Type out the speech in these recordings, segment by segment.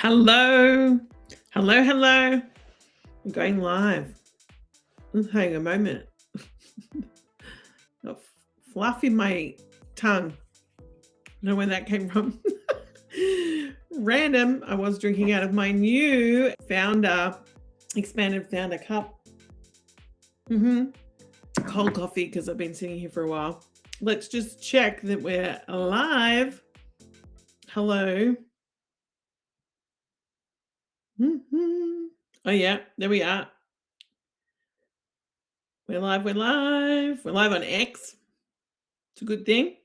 Hello. Hello, hello. I'm going live. Hang a moment. Got fluff in my tongue. Don't know where that came from. Random. I was drinking out of my new expanded founder cup. Cold coffee because I've been sitting here for a while. Let's just check that we're live. Hello. Oh yeah, there we are. We're live. We're live on X. It's a good thing.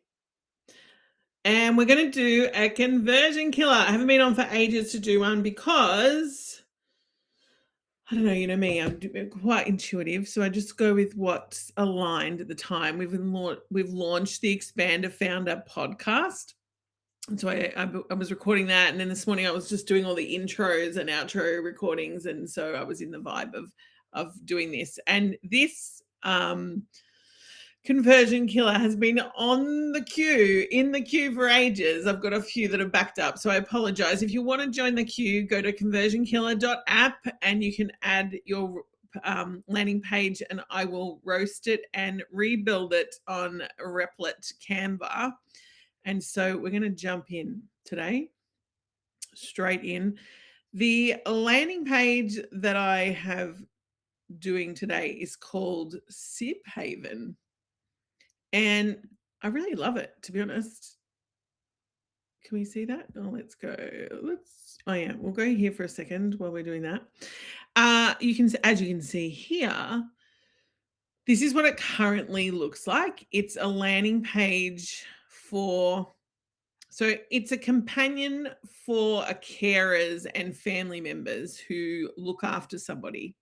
And we're going to do a conversion killer. I haven't been on for ages to do one because, I don't know, you know me, I'm quite intuitive. So I just go with what's aligned at the time. We've launched the Expander Founder podcast. And so I was recording that. And then this morning I was just doing all the intros and outro recordings. And so I was in the vibe of doing this. And this conversion killer has been in the queue for ages. I've got a few that are backed up, so I apologize. If you want to join the queue, go to conversionkiller.app and you can add your landing page and I will roast it and rebuild it on Replit Canva. And so we're going to jump in today, straight in. The landing page that I have doing today is called Sip Haven. And I really love it, to be honest. Can we see that? Oh, let's go. Oh yeah, we'll go here for a second while we're doing that. As you can see here, this is what it currently looks like. It's a landing page so it's a companion for carers and family members who look after somebody.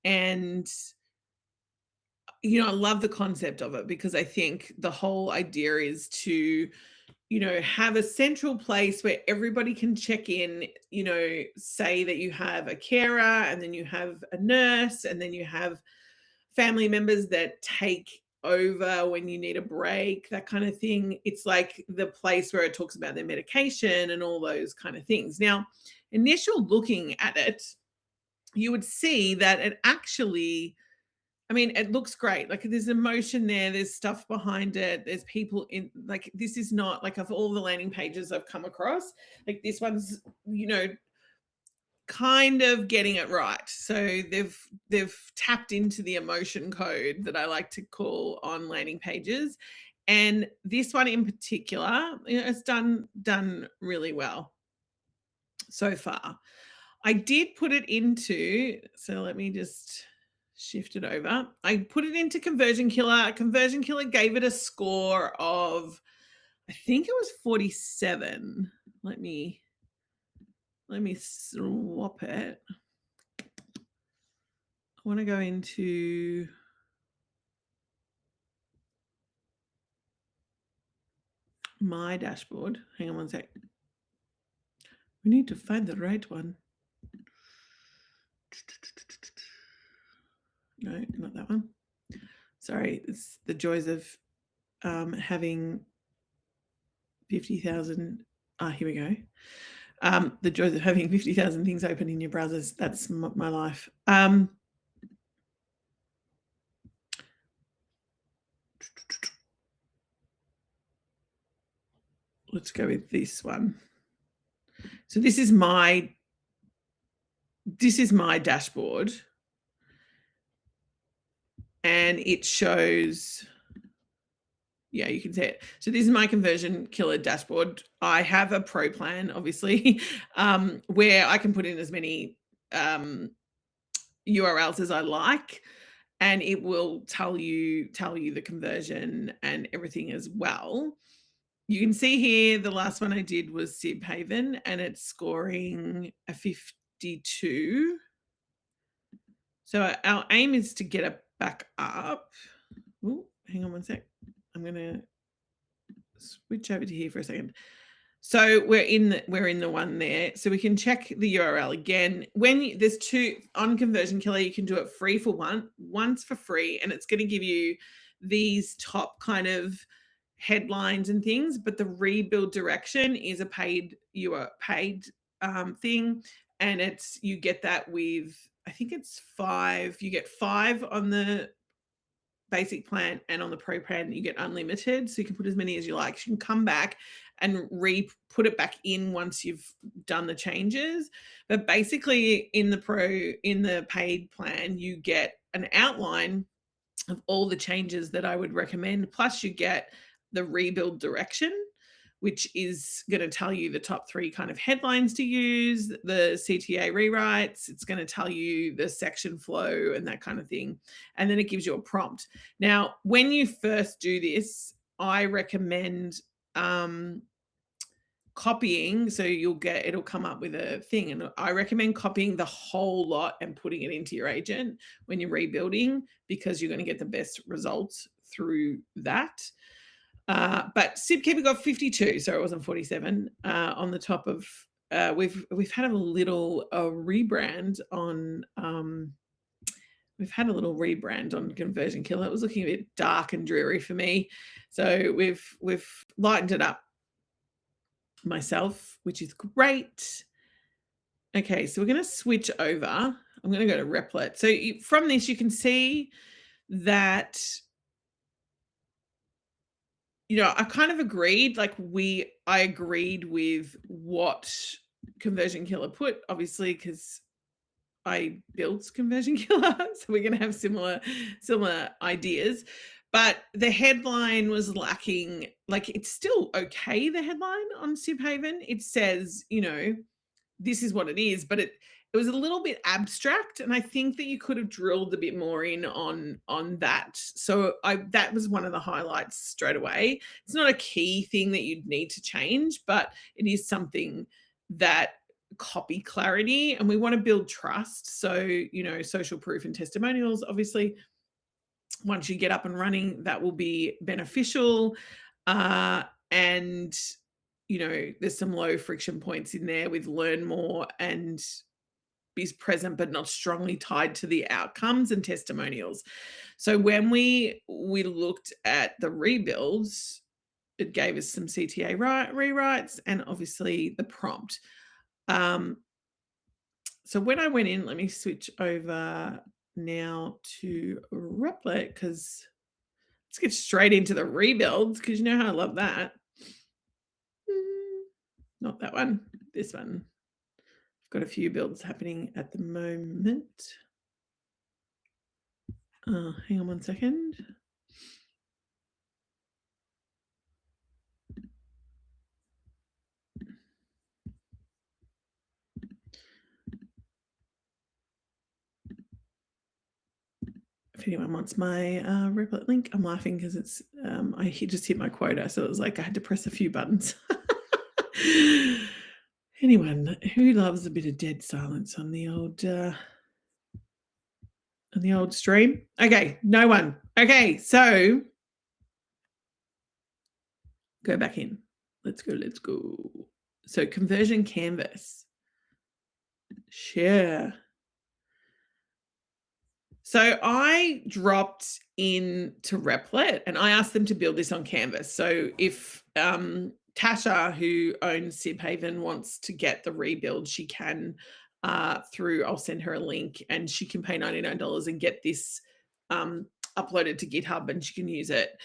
And I love the concept of it because I think the whole idea is to, have a central place where everybody can check in, say that you have a carer and then you have a nurse and then you have family members that take over when you need a break, that kind of thing. It's like the place where it talks about their medication and all those kind of things. Now, initial looking at it, you would see that it actually, it looks great. Like there's emotion there. There's stuff behind it. There's people in, like, this is not like of all the landing pages I've come across, like this one's, kind of getting it right. So they've tapped into the emotion code that I like to call on landing pages. And this one in particular, it's done really well so far. I did put it into, so let me just shift it over. I put it into Conversion Killer. Conversion Killer gave it a score of, I think it was 47. Let me swap it. I want to go into my dashboard. Hang on one sec. We need to find the right one. No, not that one. Sorry, it's the joys of having 50,000. Here we go. The joys of having 50,000 things open in your browsers. That's my life. Let's go with this one. So this is my dashboard. And it shows, yeah, you can see it. So this is my Conversion Killer dashboard. I have a pro plan, obviously, where I can put in as many URLs as I like, and it will tell you the conversion and everything as well. You can see here the last one I did was Sip Haven, and it's scoring a 52. So our aim is to get it back up. Oh, hang on one sec. I'm going to switch over to here for a second. So we're in the one there. So we can check the URL again. There's two on Conversion Killer, you can do it free for once for free, and it's going to give you these top kind of headlines and things, but the rebuild direction is a paid thing, and you get that with, I think it's 5. You get 5 on the basic plan, and on the pro plan you get unlimited, so you can put as many as you like. You can come back and put it back in once you've done the changes. But basically in the paid plan, you get an outline of all the changes that I would recommend, plus you get the rebuild direction, which is going to tell you the top 3 kind of headlines to use, the CTA rewrites. It's going to tell you the section flow and that kind of thing. And then it gives you a prompt. Now, when you first do this, I recommend copying. So it'll come up with a thing. And I recommend copying the whole lot and putting it into your agent when you're rebuilding, because you're going to get the best results through that. But SibKeeper got 52, so it wasn't 47 on the top of. We've had a little rebrand on. We've had a little rebrand on Conversion Killer. It was looking a bit dark and dreary for me, so we've lightened it up myself, which is great. Okay, so we're going to switch over. I'm going to go to Replit. So from this, you can see that. I kind of agreed, I agreed with what Conversion Killer put, obviously, because I built Conversion Killer. So we're going to have similar ideas. But the headline was lacking. It's still okay, the headline on Sibhaven. It says, this is what it is, but it was a little bit abstract, and I think that you could have drilled a bit more in on that. So that was one of the highlights straight away. It's not a key thing that you'd need to change, but it is something that copy clarity, and we want to build trust. So, social proof and testimonials, obviously, once you get up and running, that will be beneficial. And there's some low friction points in there with learn more and be present but not strongly tied to the outcomes and testimonials. So when we looked at the rebuilds, it gave us some CTA rewrites and obviously the prompt. So when I went in, let me switch over now to Replit, because let's get straight into the rebuilds, because you know how I love that. Not that one, this one. I've got a few builds happening at the moment. Hang on one second. If anyone wants my Replit link, I'm laughing because it's I just hit my quota, so it was like I had to press a few buttons. Anyone who loves a bit of dead silence on the old stream? Okay, no one. Okay, so go back in. Let's go. So conversion canvas. Share. So I dropped into Replit and I asked them to build this on Canvas. So if Tasha, who owns Sibhaven, wants to get the rebuild, she can I'll send her a link, and she can pay $99 and get this uploaded to GitHub, and she can use it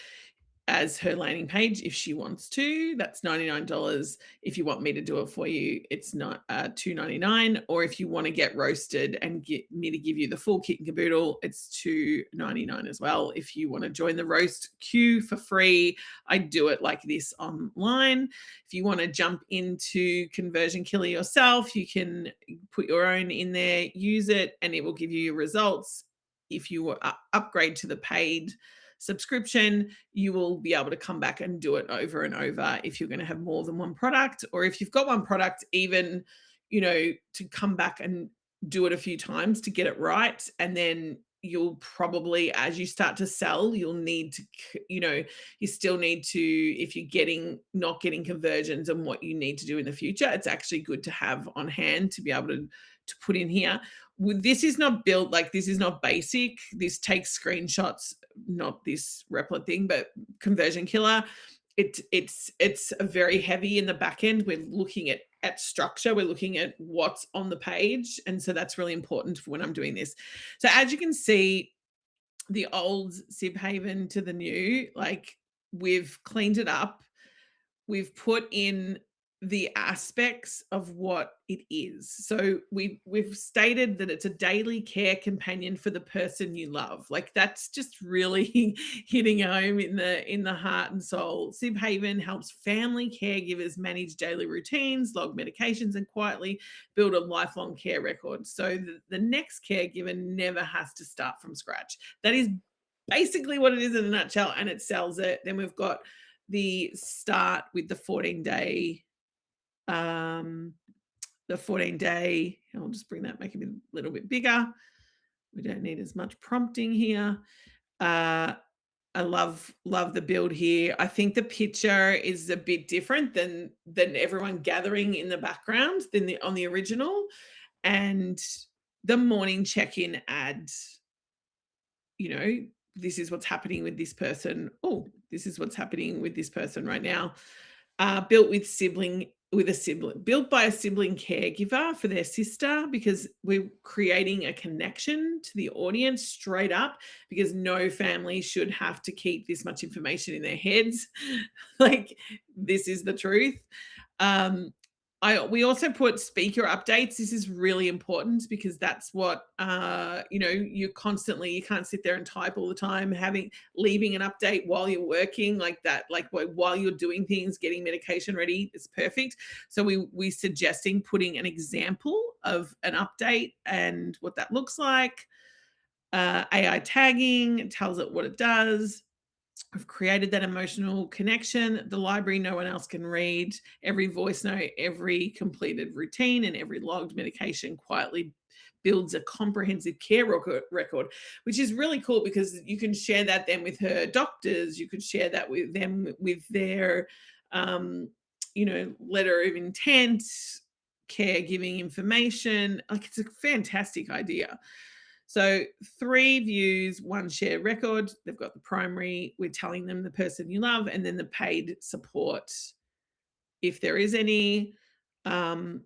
as her landing page if she wants to. That's $99. If you want me to do it for you, it's not $2.99. Or if you want to get roasted and get me to give you the full kit and caboodle, it's $2.99 as well. If you want to join the roast queue for free, I do it like this online. If you want to jump into Conversion Killer yourself, you can put your own in there, use it, and it will give you your results. If you upgrade to the paid subscription, you will be able to come back and do it over and over if you're going to have more than one product, or if you've got one product, even, to come back and do it a few times to get it right. And then you'll probably, as you start to sell, you'll need to, you still need to, if you're not getting conversions and what you need to do in the future, it's actually good to have on hand to be able to put in here. This is not built, this is not basic. This takes screenshots, not this Replit thing, but Conversion Killer, it's very heavy in the back end. We're looking at at structure. We're looking at what's on the page. And so that's really important for when I'm doing this. So as you can see, the old Sib Haven to the new, like we've cleaned it up. We've put in the aspects of what it is. So we've stated that it's a daily care companion for the person you love. Like that's just really hitting home in the heart and soul. Sib Haven helps family caregivers manage daily routines, log medications, and quietly build a lifelong care record. So the next caregiver never has to start from scratch. That is basically what it is in a nutshell, and it sells it. Then we've got the start with the 14-day I'll just bring that, make it a little bit bigger. We don't need as much prompting here. I love the build here. I think the picture is a bit different than everyone gathering in the background than on the original. And the morning check-in ad, this is what's happening with this person. Oh, this is what's happening with this person right now. Built by a sibling caregiver for their sister, because we're creating a connection to the audience straight up, because no family should have to keep this much information in their heads. Like, this is the truth. We also put speaker updates. This is really important because that's what you can't sit there and type all the time, leaving an update while you're working like that, like while you're doing things, getting medication ready is perfect. So we suggesting putting an example of an update and what that looks like. AI tagging tells it what it does. I've created that emotional connection. The library no one else can read. Every voice note, every completed routine, and every logged medication quietly builds a comprehensive care record, which is really cool because you can share that then with her doctors. You could share that with them with their, letter of intent, caregiving information. Like, it's a fantastic idea. So 3 views, 1 shared record. They've got the primary, we're telling them the person you love, and then the paid support, if there is any. You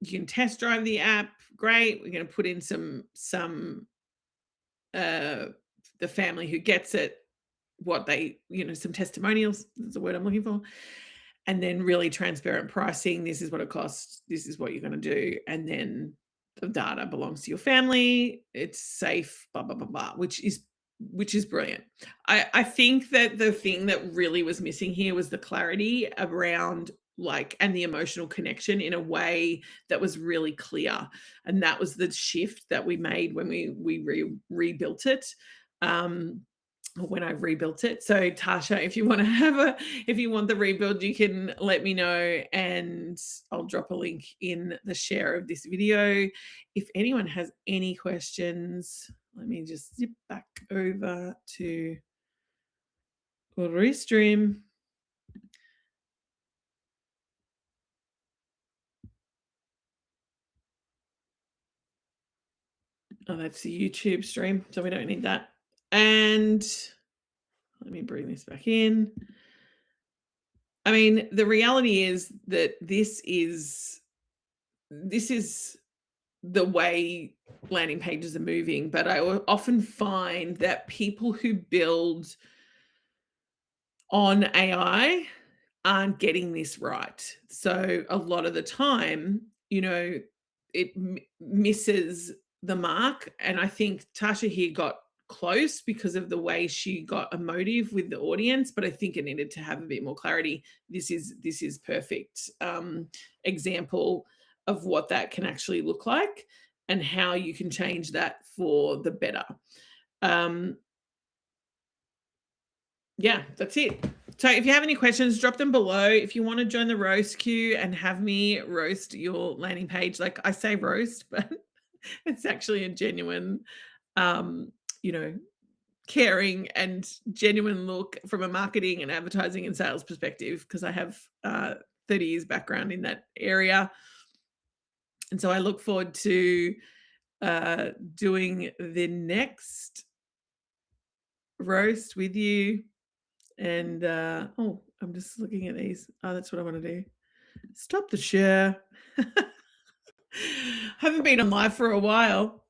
can test drive the app. Great. We're going to put in some the family who gets it, what they, some testimonials. That's the word I'm looking for. And then really transparent pricing. This is what it costs. This is what you're going to do. And then the data belongs to your family. It's safe, blah, blah, blah, blah, which is brilliant. I think that the thing that really was missing here was the clarity around and the emotional connection in a way that was really clear. And that was the shift that we made when we rebuilt it. When I rebuilt it. So Tasha, if you want the rebuild, you can let me know and I'll drop a link in the share of this video. If anyone has any questions, let me just zip back over to Restream. Oh, that's the YouTube stream, so we don't need that. And let me bring this back in. I mean, the reality is that this is the way landing pages are moving, but I often find that people who build on AI aren't getting this right. So a lot of the time, it misses the mark. And I think Tasha here got close because of the way she got emotive with the audience, but I think it needed to have a bit more clarity. This is perfect example of what that can actually look like and how you can change that for the better. Yeah, that's it. So if you have any questions, drop them below. If you want to join the roast queue and have me roast your landing page, like I say roast, but it's actually a genuine, caring and genuine look from a marketing and advertising and sales perspective, because I have 30 years background in that area. And so I look forward to doing the next roast with you. And I'm just looking at these. Oh, that's what I want to do. Stop the share. Haven't been on live for a while.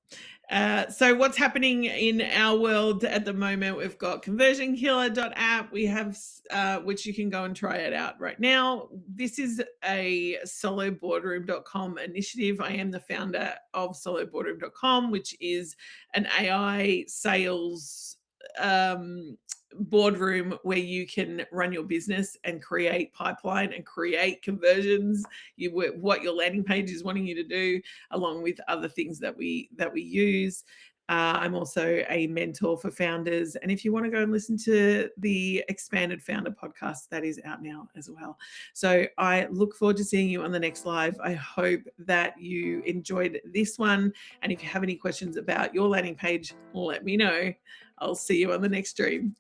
So what's happening in our world at the moment? We've got conversionkiller.app. We have, which you can go and try it out right now. This is a soloboardroom.com initiative. I am the founder of soloboardroom.com, which is an AI sales boardroom where you can run your business and create pipeline and create conversions. What your landing page is wanting you to do, along with other things that we use. I'm also a mentor for founders. And if you want to go and listen to the Expanded Founder podcast, that is out now as well. So I look forward to seeing you on the next live. I hope that you enjoyed this one. And if you have any questions about your landing page, let me know. I'll see you on the next stream.